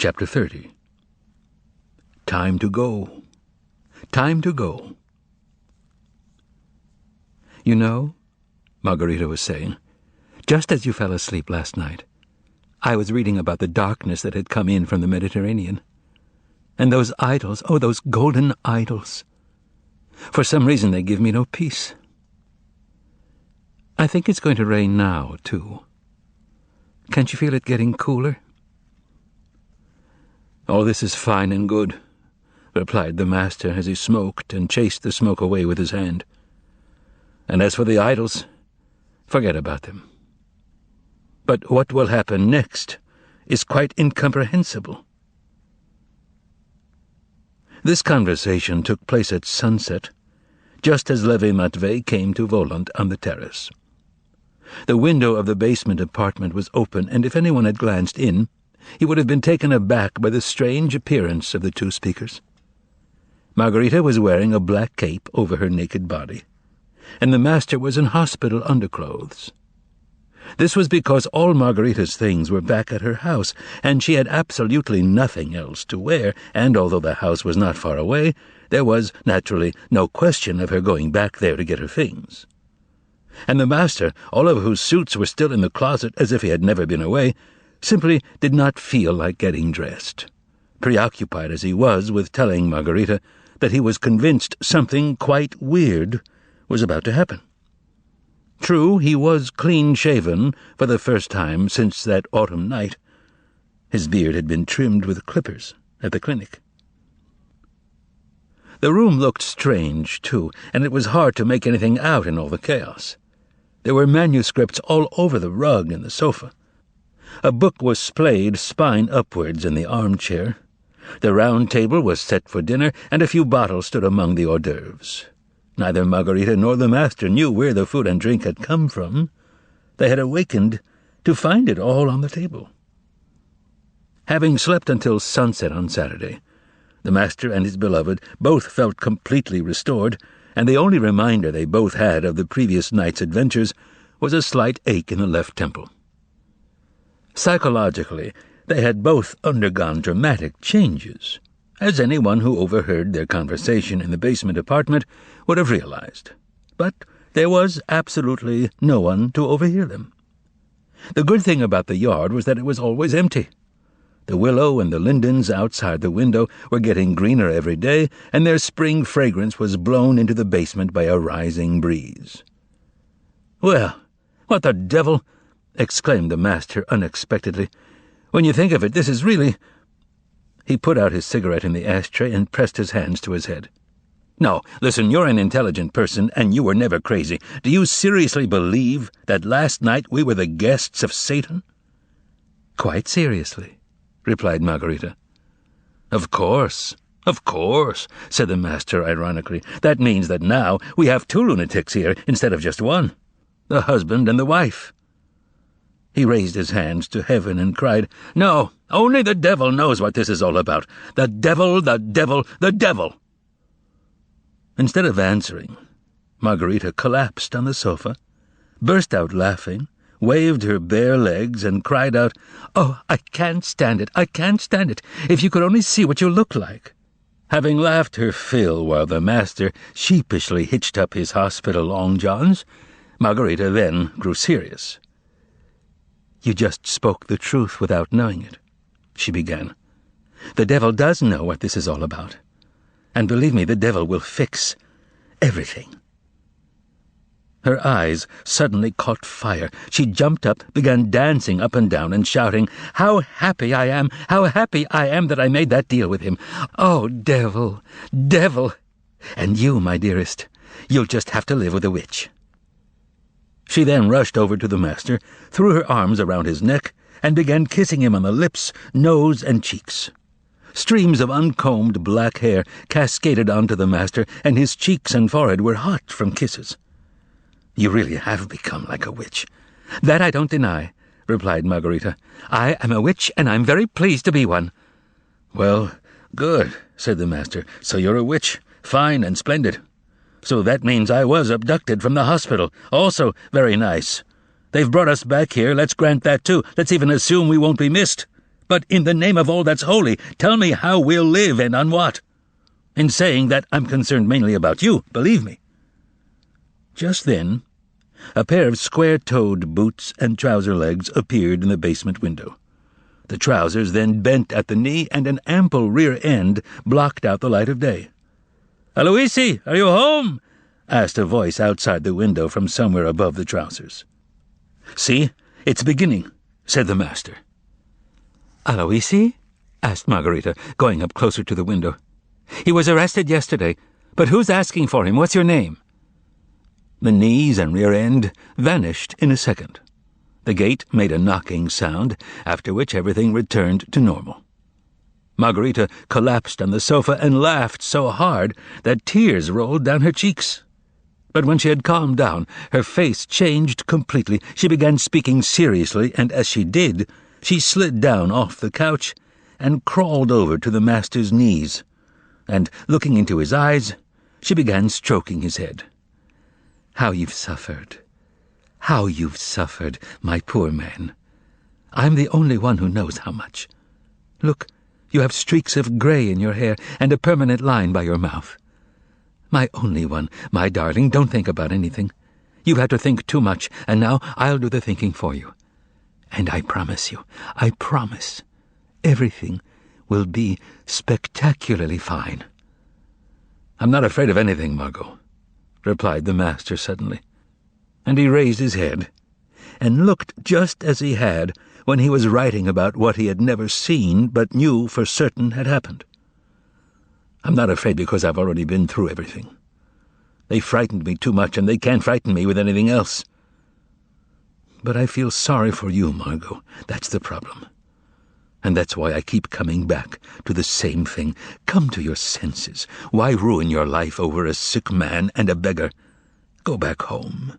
Chapter 30. Time to go. Time to go. "You know," Margarita was saying, "just as you fell asleep last night, I was reading about the darkness that had come in from the Mediterranean. And those idols, oh, those golden idols. For some reason they give me no peace. I think it's going to rain now, too. Can't you feel it getting cooler?" "All this is fine and good," replied the master as he smoked and chased the smoke away with his hand. "And as for the idols, forget about them. But what will happen next is quite incomprehensible." This conversation took place at sunset, just as Levy Matvey came to Volant on the terrace. The window of the basement apartment was open, and if anyone had glanced in, he would have been taken aback by the strange appearance of the two speakers. Margarita was wearing a black cape over her naked body, and the master was in hospital underclothes. This was because all Margarita's things were back at her house, and she had absolutely nothing else to wear, and although the house was not far away, there was, naturally, no question of her going back there to get her things. And the master, all of whose suits were still in the closet as if he had never been away, simply did not feel like getting dressed, preoccupied as he was with telling Margarita that he was convinced something quite weird was about to happen. True, he was clean-shaven for the first time since that autumn night. His beard had been trimmed with clippers at the clinic. The room looked strange, too, and it was hard to make anything out in all the chaos. There were manuscripts all over the rug and the sofa. A book was splayed spine upwards in the armchair. The round table was set for dinner, and a few bottles stood among the hors d'oeuvres. Neither Margarita nor the master knew where the food and drink had come from. They had awakened to find it all on the table. Having slept until sunset on Saturday, the master and his beloved both felt completely restored, and the only reminder they both had of the previous night's adventures was a slight ache in the left temple. Psychologically, they had both undergone dramatic changes, as anyone who overheard their conversation in the basement apartment would have realized. But there was absolutely no one to overhear them. The good thing about the yard was that it was always empty. The willow and the lindens outside the window were getting greener every day, and their spring fragrance was blown into the basement by a rising breeze. "Well, what the devil!" exclaimed the master unexpectedly. "When you think of it, this is really—" He put out his cigarette in the ashtray and pressed his hands to his head. "No, listen, you're an intelligent person, and you were never crazy. Do you seriously believe that last night we were the guests of Satan?" "Quite seriously," replied Margarita. Of course," said the master ironically. "That means that now we have two lunatics here instead of just one, the husband and the wife." He raised his hands to heaven and cried, "No, only the devil knows what this is all about. The devil, the devil, the devil!" Instead of answering, Margarita collapsed on the sofa, burst out laughing, waved her bare legs, and cried out, "Oh, I can't stand it, I can't stand it! If you could only see what you look like!" Having laughed her fill while the master sheepishly hitched up his hospital long-johns, Margarita then grew serious. "You just spoke the truth without knowing it," she began. "The devil does know what this is all about. And believe me, the devil will fix everything." Her eyes suddenly caught fire. She jumped up, began dancing up and down and shouting, "How happy I am! How happy I am that I made that deal with him! Oh, devil, devil! And you, my dearest, you'll just have to live with a witch." She then rushed over to the master, threw her arms around his neck, and began kissing him on the lips, nose, and cheeks. Streams of uncombed black hair cascaded onto the master, and his cheeks and forehead were hot from kisses. "You really have become like a witch." "That I don't deny," replied Margarita. "I am a witch, and I'm very pleased to be one." "Well, good," said the master. "So you're a witch. Fine and splendid. So that means I was abducted from the hospital. Also very nice. They've brought us back here. Let's grant that too. Let's even assume we won't be missed. But in the name of all that's holy, tell me how we'll live and on what. In saying that, I'm concerned mainly about you, believe me." Just then, a pair of square-toed boots and trouser legs appeared in the basement window. The trousers then bent at the knee, and an ample rear end blocked out the light of day. "Aloisi, are you home?" asked a voice outside the window from somewhere above the trousers. "See, it's beginning," said the master. "Aloisi?" asked Margarita, going up closer to the window. "He was arrested yesterday, but who's asking for him? What's your name?" The knees and rear end vanished in a second. The gate made a knocking sound, after which everything returned to normal. Margarita collapsed on the sofa and laughed so hard that tears rolled down her cheeks. But when she had calmed down, her face changed completely. She began speaking seriously, and as she did, she slid down off the couch and crawled over to the master's knees, and, looking into his eyes, she began stroking his head. "How you've suffered. How you've suffered, my poor man. I'm the only one who knows how much. Look, you have streaks of grey in your hair and a permanent line by your mouth. My only one, my darling, don't think about anything. You've had to think too much, and now I'll do the thinking for you. And I promise you, I promise, everything will be spectacularly fine." "I'm not afraid of anything, Margot," replied the master suddenly. And he raised his head, and looked just as he had when he was writing about what he had never seen but knew for certain had happened. "I'm not afraid because I've already been through everything. They frightened me too much, and they can't frighten me with anything else. But I feel sorry for you, Margot. That's the problem. And that's why I keep coming back to the same thing. Come to your senses. Why ruin your life over a sick man and a beggar? Go back home.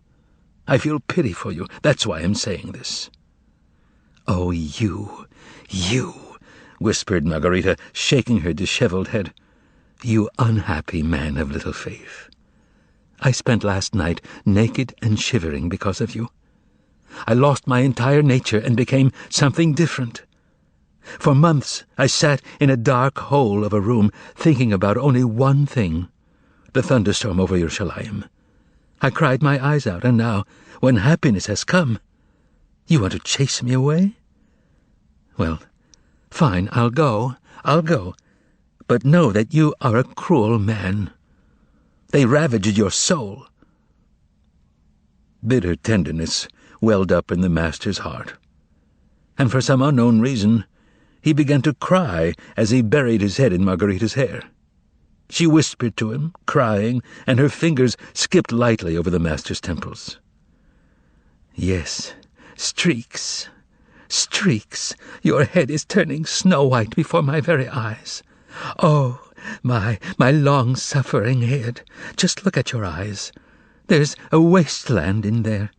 I feel pity for you. That's why I'm saying this." "Oh, you, whispered Margarita, shaking her disheveled head. "You unhappy man of little faith. I spent last night naked and shivering because of you. I lost my entire nature and became something different. For months I sat in a dark hole of a room thinking about only one thing, the thunderstorm over Yerushalayim. I cried my eyes out, and now, when happiness has come, you want to chase me away? Well, fine, I'll go, but know that you are a cruel man. They ravaged your soul." Bitter tenderness welled up in the master's heart, and for some unknown reason, he began to cry as he buried his head in Margarita's hair. She whispered to him, crying, and her fingers skipped lightly over the master's temples. "Yes, streaks. Your head is turning snow-white before my very eyes. Oh, my long-suffering head. Just look at your eyes. There's a wasteland in there.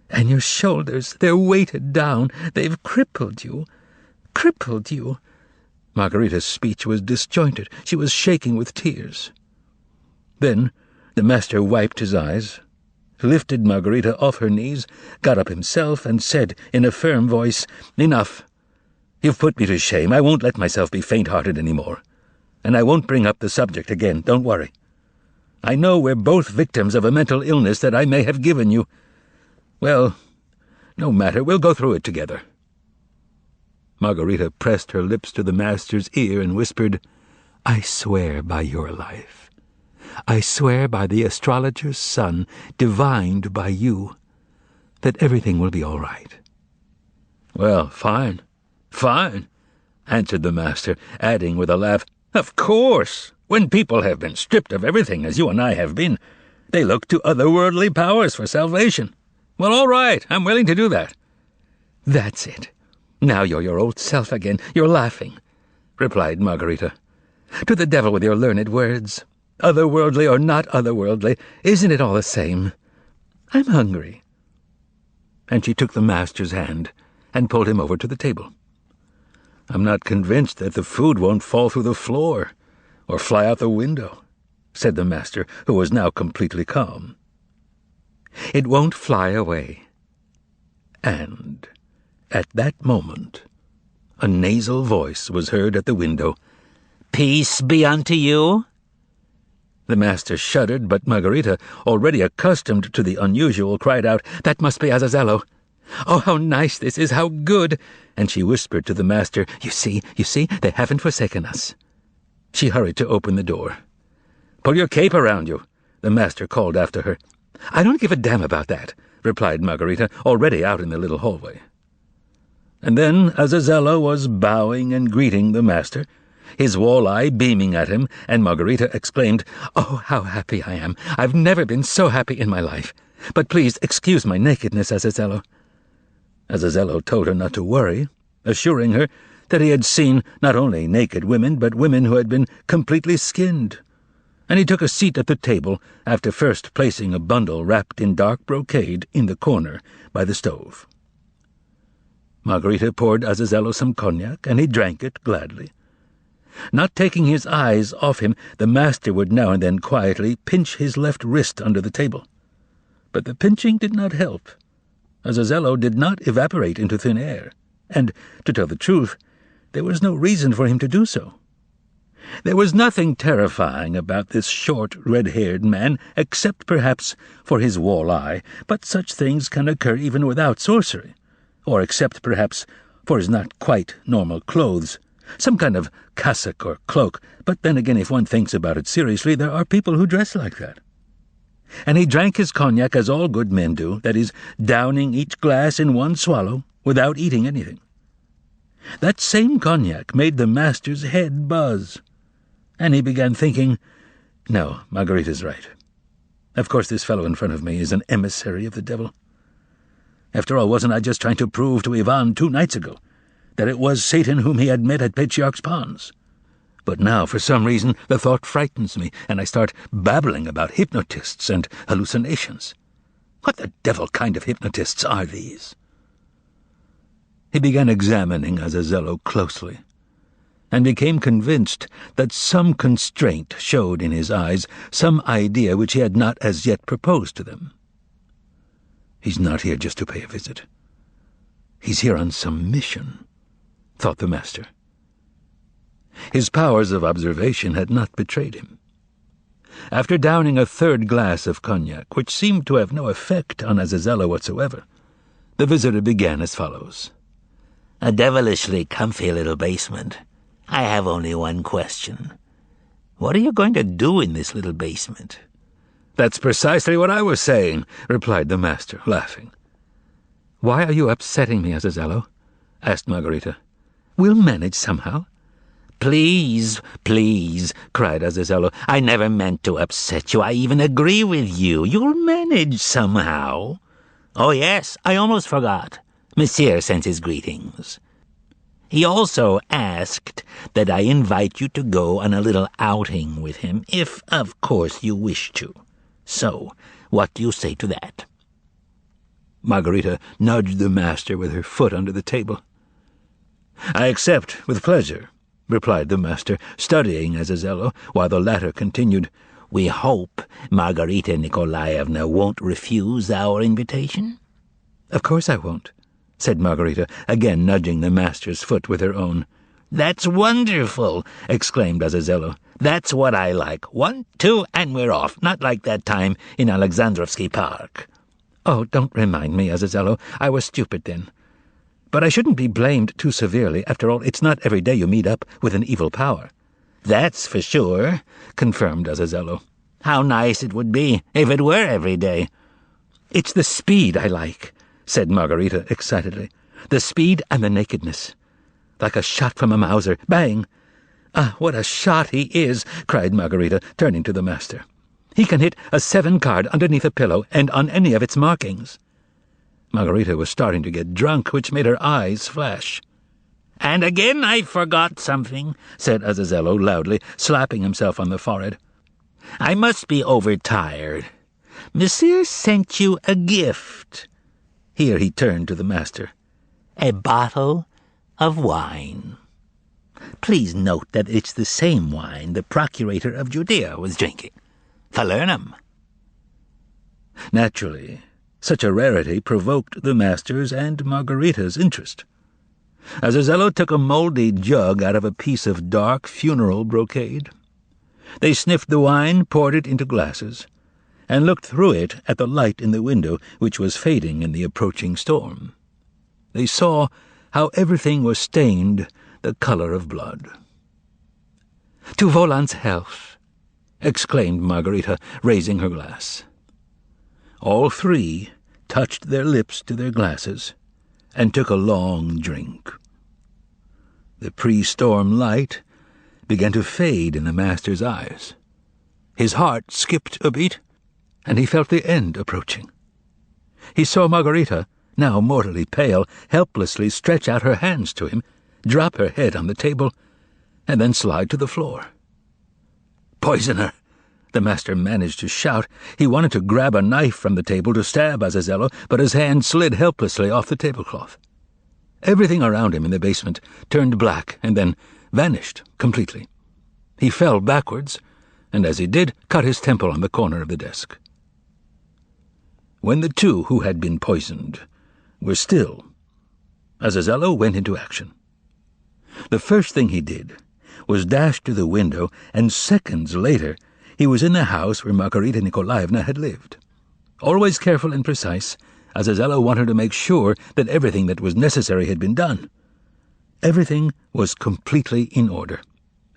And your shoulders, they're weighted down. They've crippled you. Margarita's speech was disjointed. She was shaking with tears. Then the master wiped his eyes, lifted Margarita off her knees, got up himself, and said in a firm voice, "Enough. You've put me to shame. I won't let myself be faint-hearted any more. And I won't bring up the subject again. Don't worry. I know we're both victims of a mental illness that I may have given you. Well, no matter. We'll go through it together." Margarita pressed her lips to the master's ear and whispered, "I swear by your life. I swear by the astrologer's son, divined by you, that everything will be all right." "Well, fine, answered the master, adding with a laugh, "Of course, when people have been stripped of everything, as you and I have been, they look to otherworldly powers for salvation. Well, all right, I'm willing to do that." "That's it. Now you're your old self again. You're laughing," replied Margarita. "To the devil with your learned words. Otherworldly or not otherworldly, isn't it all the same? I'm hungry." And she took the master's hand and pulled him over to the table. "I'm not convinced that the food won't fall through the floor or fly out the window," said the master, who was now completely calm. "It won't fly away." And at that moment, a nasal voice was heard at the window. "Peace be unto you." The master shuddered, but Margarita, already accustomed to the unusual, cried out, "That must be Azazello. Oh, how nice this is, how good!" And she whispered to the master, you see, they haven't forsaken us." She hurried to open the door. "Pull your cape around you," the master called after her. "I don't give a damn about that," replied Margarita, already out in the little hallway. And then Azazello was bowing and greeting the master, his walleye beaming at him, and Margarita exclaimed, "Oh, how happy I am! I've never been so happy in my life. But please excuse my nakedness, Azazello." Azazello told her not to worry, assuring her that he had seen not only naked women, but women who had been completely skinned. And he took a seat at the table after first placing a bundle wrapped in dark brocade in the corner by the stove. Margarita poured Azazello some cognac, and he drank it gladly. Not taking his eyes off him, the master would now and then quietly pinch his left wrist under the table. But the pinching did not help. Azazello did not evaporate into thin air, and, to tell the truth, there was no reason for him to do so. There was nothing terrifying about this short, red-haired man, except perhaps for his walleye, but such things can occur even without sorcery, or except perhaps for his not quite normal clothes, some kind of cassock or cloak, but then again, if one thinks about it seriously, there are people who dress like that. And he drank his cognac as all good men do, that is, downing each glass in one swallow, without eating anything. That same cognac made the master's head buzz, and he began thinking, "No, Margarita's right. Of course this fellow in front of me is an emissary of the devil. After all, wasn't I just trying to prove to Ivan 2 nights ago that it was Satan whom he had met at Patriarch's Ponds? But now, for some reason, the thought frightens me, and I start babbling about hypnotists and hallucinations. What the devil kind of hypnotists are these?" He began examining Azazello closely, and became convinced that some constraint showed in his eyes, some idea which he had not as yet proposed to them. "He's not here just to pay a visit. He's here on some mission," thought the master. His powers of observation had not betrayed him. After downing a 3rd glass of cognac, which seemed to have no effect on Azazello whatsoever, the visitor began as follows. "A devilishly comfy little basement. I have only one question. What are you going to do in this little basement?" "That's precisely what I was saying," replied the master, laughing. "Why are you upsetting me, Azazello?" asked Margarita. "We'll manage somehow." Please, cried Azazello. "I never meant to upset you. I even agree with you. You'll manage somehow. Oh, yes, I almost forgot. Monsieur sends his greetings. He also asked that I invite you to go on a little outing with him, if, of course, you wish to. So, what do you say to that?" Margarita nudged the master with her foot under the table. "I accept with pleasure," replied the master, studying Azazello, while the latter continued, "We hope Margarita Nikolaevna won't refuse our invitation?" "Of course I won't," said Margarita, again nudging the master's foot with her own. "That's wonderful!" exclaimed Azazello. "That's what I like. 1, 2, and we're off. Not like that time in Alexandrovsky Park." "Oh, don't remind me, Azazello. I was stupid then. But I shouldn't be blamed too severely. After all, it's not every day you meet up with an evil power." "That's for sure," confirmed Azazello. "How nice it would be if it were every day." "It's the speed I like," said Margarita excitedly. "The speed and the nakedness. Like a shot from a Mauser. Bang! Ah, what a shot he is!" cried Margarita, turning to the master. "He can hit a 7 card underneath a pillow and on any of its markings." Margarita was starting to get drunk, which made her eyes flash. "And again I forgot something," said Azazello loudly, slapping himself on the forehead. "I must be overtired. Monsieur sent you a gift." Here he turned to the master. "A bottle of wine. Please note that it's the same wine the procurator of Judea was drinking. Falernum." Naturally, such a rarity provoked the master's and Margarita's interest. Azazello took a mouldy jug out of a piece of dark funeral brocade. They sniffed the wine, poured it into glasses, and looked through it at the light in the window, which was fading in the approaching storm. They saw how everything was stained the color of blood. "To Voland's health," exclaimed Margarita, raising her glass. All three touched their lips to their glasses and took a long drink. The pre-storm light began to fade in the master's eyes. His heart skipped a beat, and he felt the end approaching. He saw Margarita, now mortally pale, helplessly stretch out her hands to him, drop her head on the table, and then slide to the floor. "Poisoner!" the master managed to shout. He wanted to grab a knife from the table to stab Azazello, but his hand slid helplessly off the tablecloth. Everything around him in the basement turned black and then vanished completely. He fell backwards, and as he did, cut his temple on the corner of the desk. When the two who had been poisoned were still, Azazello went into action. The first thing he did was dash to the window, and seconds later he was in the house where Margarita Nikolaevna had lived. Always careful and precise, Azazello wanted to make sure that everything that was necessary had been done. Everything was completely in order.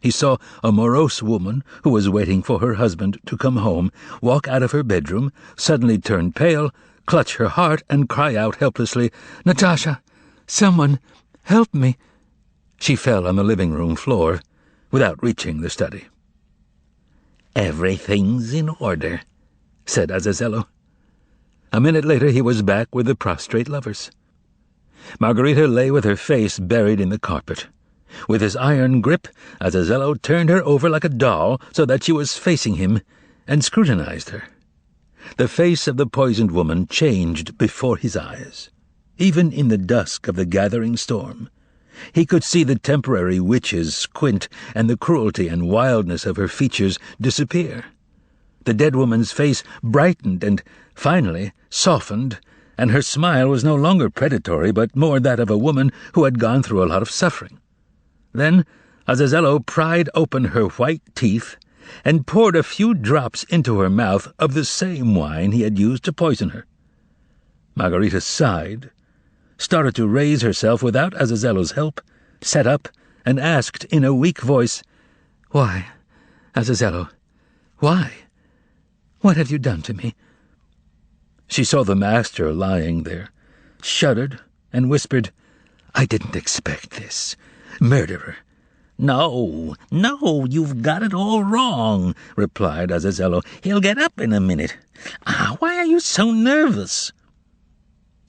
He saw a morose woman who was waiting for her husband to come home walk out of her bedroom, suddenly turn pale, clutch her heart, and cry out helplessly, "Natasha! Someone! Help me!" She fell on the living-room floor without reaching the study. "Everything's in order," said Azazello. A minute later he was back with the prostrate lovers. Margarita lay with her face buried in the carpet. With his iron grip, Azazello turned her over like a doll so that she was facing him, and scrutinized her. The face of the poisoned woman changed before his eyes. Even in the dusk of the gathering storm, he could see the temporary witch's squint and the cruelty and wildness of her features disappear. The dead woman's face brightened and, finally, softened, and her smile was no longer predatory but more that of a woman who had gone through a lot of suffering. Then Azazello pried open her white teeth and poured a few drops into her mouth of the same wine he had used to poison her. Margarita sighed, started to raise herself without Azazello's help, sat up, and asked in a weak voice, "Why, Azazello, why? What have you done to me?" She saw the master lying there, shuddered, and whispered, "I didn't expect this. Murderer." No, you've got it all wrong," replied Azazello. "He'll get up in a minute. Why are you so nervous?"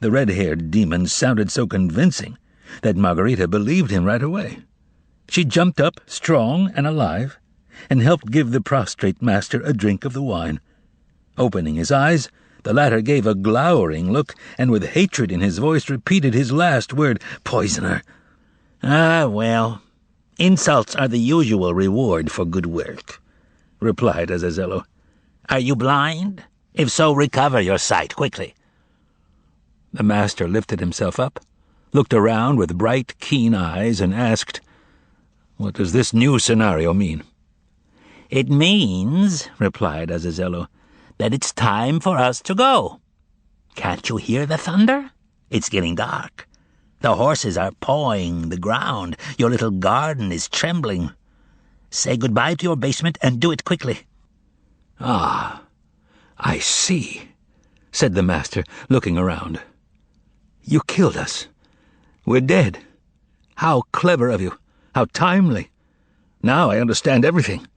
The red-haired demon sounded so convincing that Margarita believed him right away. She jumped up, strong and alive, and helped give the prostrate master a drink of the wine. Opening his eyes, the latter gave a glowering look, and with hatred in his voice repeated his last word, "Poisoner." Well, insults are the usual reward for good work," replied Azazello. "Are you blind? If so, recover your sight quickly." The master lifted himself up, looked around with bright, keen eyes, and asked, "What does this new scenario mean?" "It means," replied Azazello, "that it's time for us to go. Can't you hear the thunder? It's getting dark. The horses are pawing the ground. Your little garden is trembling. Say goodbye to your basement and do it quickly." "Ah, I see," said the master, looking around. "You killed us. We're dead. How clever of you. How timely. Now I understand everything."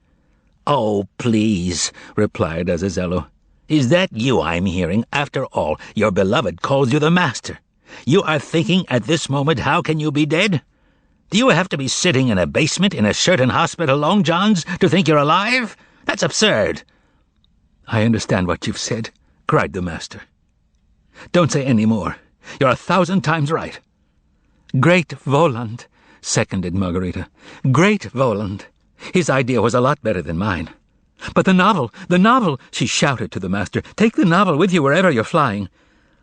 "Oh, please," replied Azazello. "Is that you I'm hearing? After all, your beloved calls you the master. You are thinking at this moment, how can you be dead? Do you have to be sitting in a basement in a Sheraton hospital long johns to think you're alive? That's absurd." "I understand what you've said," cried the master. "Don't say any more. You're 1,000 times right." "Great Voland," seconded Margarita. "Great Voland. His idea was a lot better than mine. But the novel, she shouted to the master. "Take the novel with you wherever you're flying."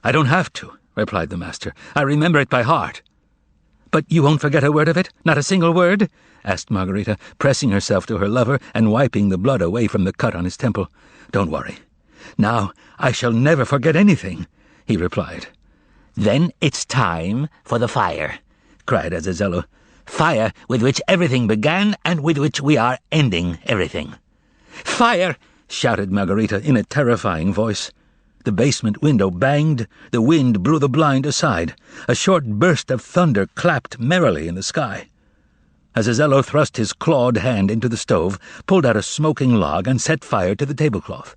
"I don't have to," replied the master. "I remember it by heart." "But you won't forget a word of it? Not a single word?" asked Margarita, pressing herself to her lover and wiping the blood away from the cut on his temple. "Don't worry. Now I shall never forget anything," he replied. "Then it's time for the fire," cried Azazello. "Fire with which everything began and with which we are ending everything." "Fire!" shouted Margarita in a terrifying voice. The basement window banged, the wind blew the blind aside. A short burst of thunder clapped merrily in the sky. Azazello thrust his clawed hand into the stove, pulled out a smoking log, and set fire to the tablecloth.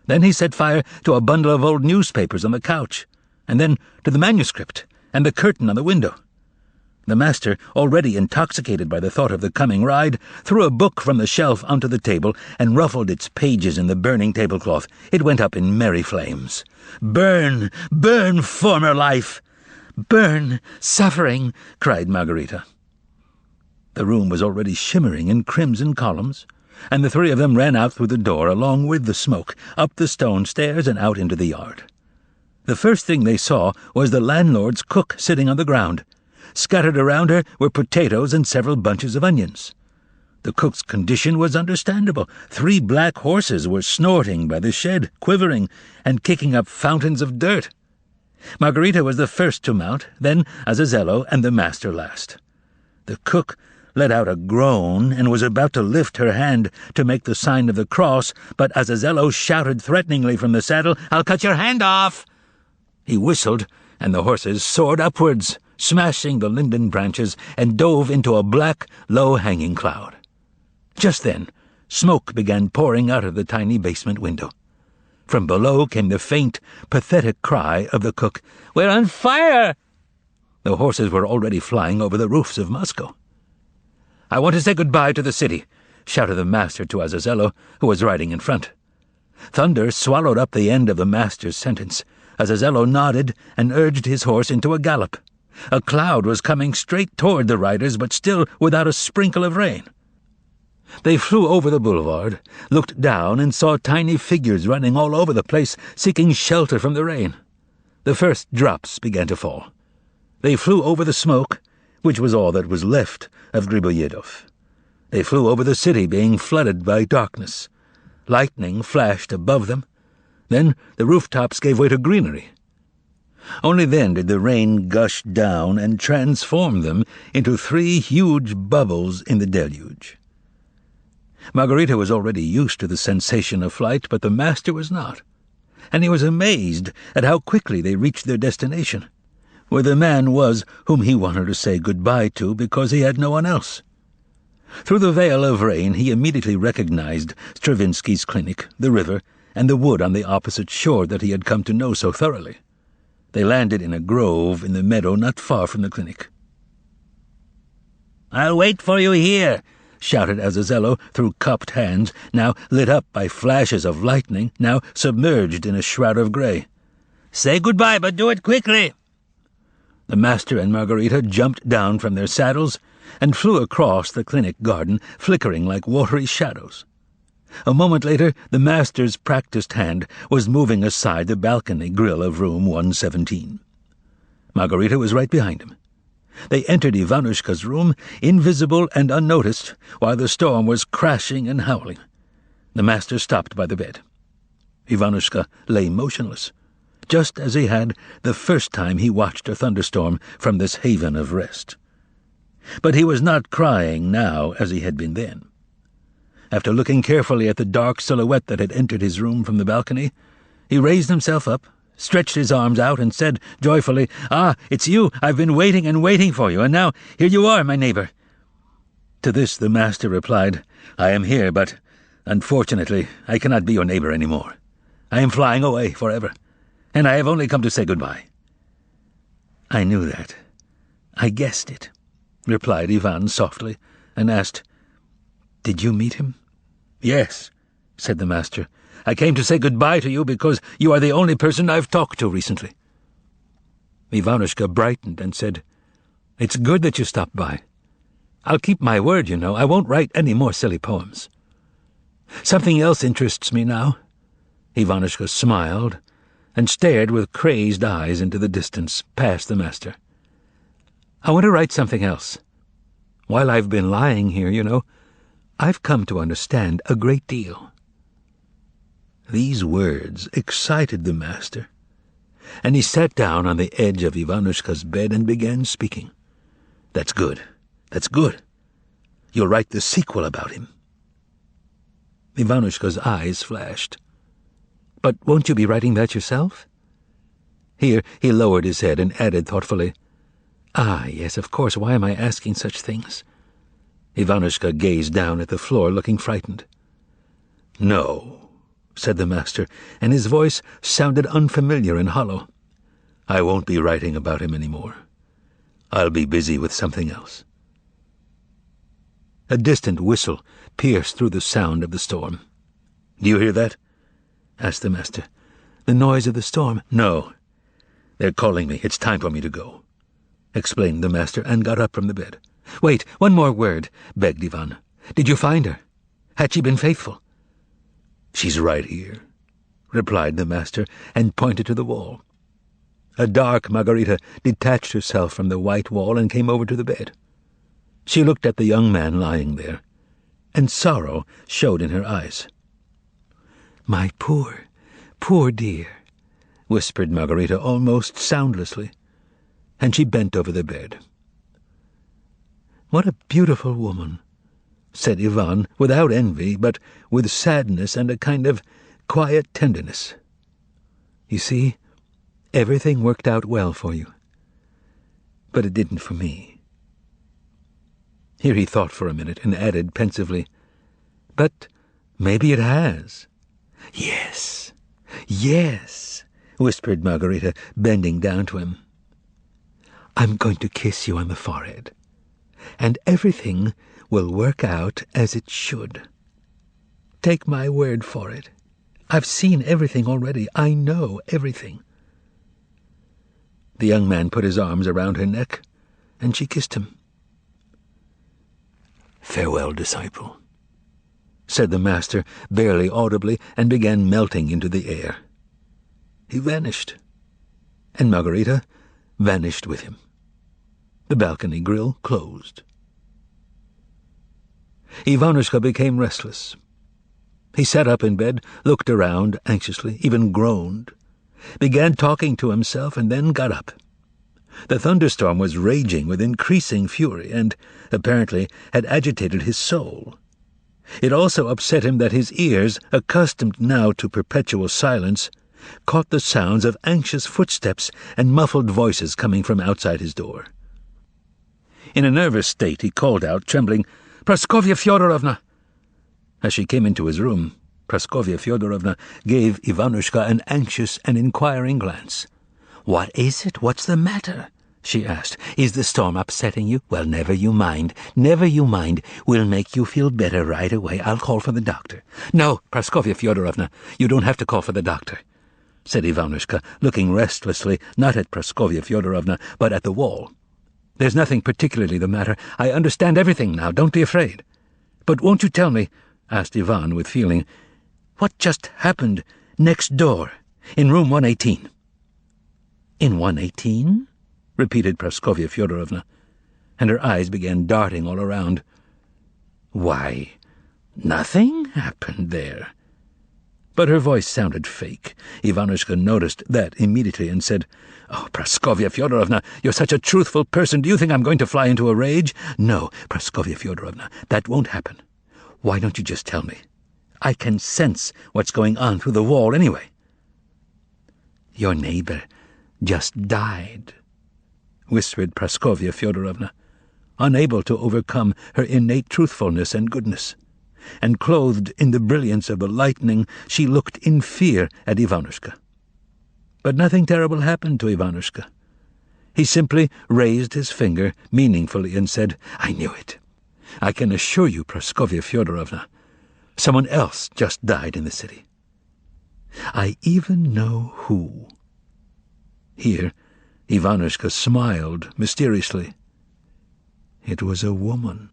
Then he set fire to a bundle of old newspapers on the couch, and then to the manuscript and the curtain on the window. The master, already intoxicated by the thought of the coming ride, threw a book from the shelf onto the table and ruffled its pages in the burning tablecloth. It went up in merry flames. "Burn! Burn, former life! Burn, suffering!" cried Margarita. The room was already shimmering in crimson columns, and the three of them ran out through the door along with the smoke, up the stone stairs and out into the yard. The first thing they saw was the landlord's cook sitting on the ground. Scattered around her were potatoes and several bunches of onions. The cook's condition was understandable. 3 black horses were snorting by the shed, quivering, and kicking up fountains of dirt. Margarita was the first to mount, then Azazello, and the master last. The cook let out a groan and was about to lift her hand to make the sign of the cross, but Azazello shouted threateningly from the saddle, "I'll cut your hand off!" He whistled, and the horses soared upwards, smashing the linden branches, and dove into a black, low-hanging cloud. Just then, smoke began pouring out of the tiny basement window. From below came the faint, pathetic cry of the cook, "We're on fire!" The horses were already flying over the roofs of Moscow. "I want to say goodbye to the city," shouted the master to Azazello, who was riding in front. Thunder swallowed up the end of the master's sentence. Azazello nodded and urged his horse into a gallop. A cloud was coming straight toward the riders, but still without a sprinkle of rain. They flew over the boulevard, looked down, and saw tiny figures running all over the place, seeking shelter from the rain. The first drops began to fall. They flew over the smoke, which was all that was left of Griboyedov. They flew over the city, being flooded by darkness. Lightning flashed above them. Then the rooftops gave way to greenery. Only then did the rain gush down and transform them into 3 huge bubbles in the deluge. Margarita was already used to the sensation of flight, but the master was not, and he was amazed at how quickly they reached their destination, where the man was whom he wanted to say goodbye to because he had no one else. Through the veil of rain he immediately recognized Stravinsky's clinic, the river, and the wood on the opposite shore that he had come to know so thoroughly. They landed in a grove in the meadow not far from the clinic. "I'll wait for you here," shouted Azazello through cupped hands, now lit up by flashes of lightning, now submerged in a shroud of grey. "Say goodbye, but do it quickly." The master and Margarita jumped down from their saddles and flew across the clinic garden, flickering like watery shadows. A moment later, the master's practiced hand was moving aside the balcony grill of room 117. Margarita was right behind him. They entered Ivanushka's room, invisible and unnoticed, while the storm was crashing and howling. The master stopped by the bed. Ivanushka lay motionless, just as he had the first time he watched a thunderstorm from this haven of rest. But he was not crying now as he had been then. After looking carefully at the dark silhouette that had entered his room from the balcony, he raised himself up, stretched his arms out, and said joyfully, "Ah, it's you! I've been waiting and waiting for you, and now here you are, my neighbor." To this the master replied, "I am here, but unfortunately I cannot be your neighbor any more. I am flying away forever, and I have only come to say goodbye." "I knew that. I guessed it," replied Ivan softly, and asked, "Did you meet him?" "Yes," said the master. "I came to say goodbye to you because you are the only person I've talked to recently." Ivanushka brightened and said, "It's good that you stopped by. I'll keep my word, you know. I won't write any more silly poems. Something else interests me now." Ivanushka smiled and stared with crazed eyes into the distance, past the master. I want to write something else. While I've been lying here, I've come to understand a great deal." These words excited the master, and he sat down on the edge of Ivanushka's bed and began speaking. "That's good. That's good. You'll write the sequel about him." Ivanushka's eyes flashed. "But won't you be writing that yourself?" Here he lowered his head and added thoughtfully, "Ah, yes, of course. Why am I asking such things?" Ivanushka gazed down at the floor, looking frightened. "No," said the master, and his voice sounded unfamiliar and hollow. "I won't be writing about him any more. I'll be busy with something else." A distant whistle pierced through the sound of the storm. "Do you hear that?" asked the master. "The noise of the storm?" "No. They're calling me. It's time for me to go," explained the master, and got up from the bed. "Wait, one more word," begged Ivan. "Did you find her? Had she been faithful?" "She's right here," replied the master, and pointed to the wall. A dark Margarita detached herself from the white wall and came over to the bed. She looked at the young man lying there, and sorrow showed in her eyes. "My poor, poor dear," whispered Margarita almost soundlessly, and she bent over the bed. "What a beautiful woman," said Ivan, without envy, but with sadness and a kind of quiet tenderness. "You see, everything worked out well for you, but it didn't for me." Here he thought for a minute and added pensively, "But maybe it has." "Yes, yes," whispered Margarita, bending down to him. "I'm going to kiss you on the forehead, and everything will work out as it should. Take my word for it. I've seen everything already. I know everything." The young man put his arms around her neck, and she kissed him. "Farewell, disciple," said the master, barely audibly, and began melting into the air. He vanished, and Margarita vanished with him. The balcony grill closed. Ivanushka became restless. He sat up in bed, looked around anxiously, even groaned, began talking to himself, and then got up. The thunderstorm was raging with increasing fury, and, apparently, had agitated his soul. It also upset him that his ears, accustomed now to perpetual silence, caught the sounds of anxious footsteps and muffled voices coming from outside his door. In a nervous state he called out, trembling, "Praskovya Fyodorovna!" As she came into his room, Praskovya Fyodorovna gave Ivanushka an anxious and inquiring glance. "What is it? What's the matter?" she asked. "Is the storm upsetting you? Well, never you mind. Never you mind. We'll make you feel better right away. I'll call for the doctor." "No, Praskovya Fyodorovna, you don't have to call for the doctor," said Ivanushka, looking restlessly not at Praskovya Fyodorovna, but at the wall. "There's nothing particularly the matter. I understand everything now. Don't be afraid." "But won't you tell me," asked Ivan with feeling, "what just happened next door, in room 118? "In 118? repeated Praskovya Fyodorovna, and her eyes began darting all around. "Why, nothing happened there." But her voice sounded fake. Ivanushka noticed that immediately and said, "Oh, Praskovya Fyodorovna, you're such a truthful person. Do you think I'm going to fly into a rage?" "No, Praskovya Fyodorovna, that won't happen. Why don't you just tell me? I can sense what's going on through the wall anyway." "Your neighbor just died," whispered Praskovya Fyodorovna, unable to overcome her innate truthfulness and goodness, and clothed in the brilliance of the lightning, she looked in fear at Ivanushka. But nothing terrible happened to Ivanushka. He simply raised his finger meaningfully and said, "I knew it. I can assure you, Praskovya Fyodorovna, someone else just died in the city. I even know who." Here Ivanushka smiled mysteriously. "It was a woman."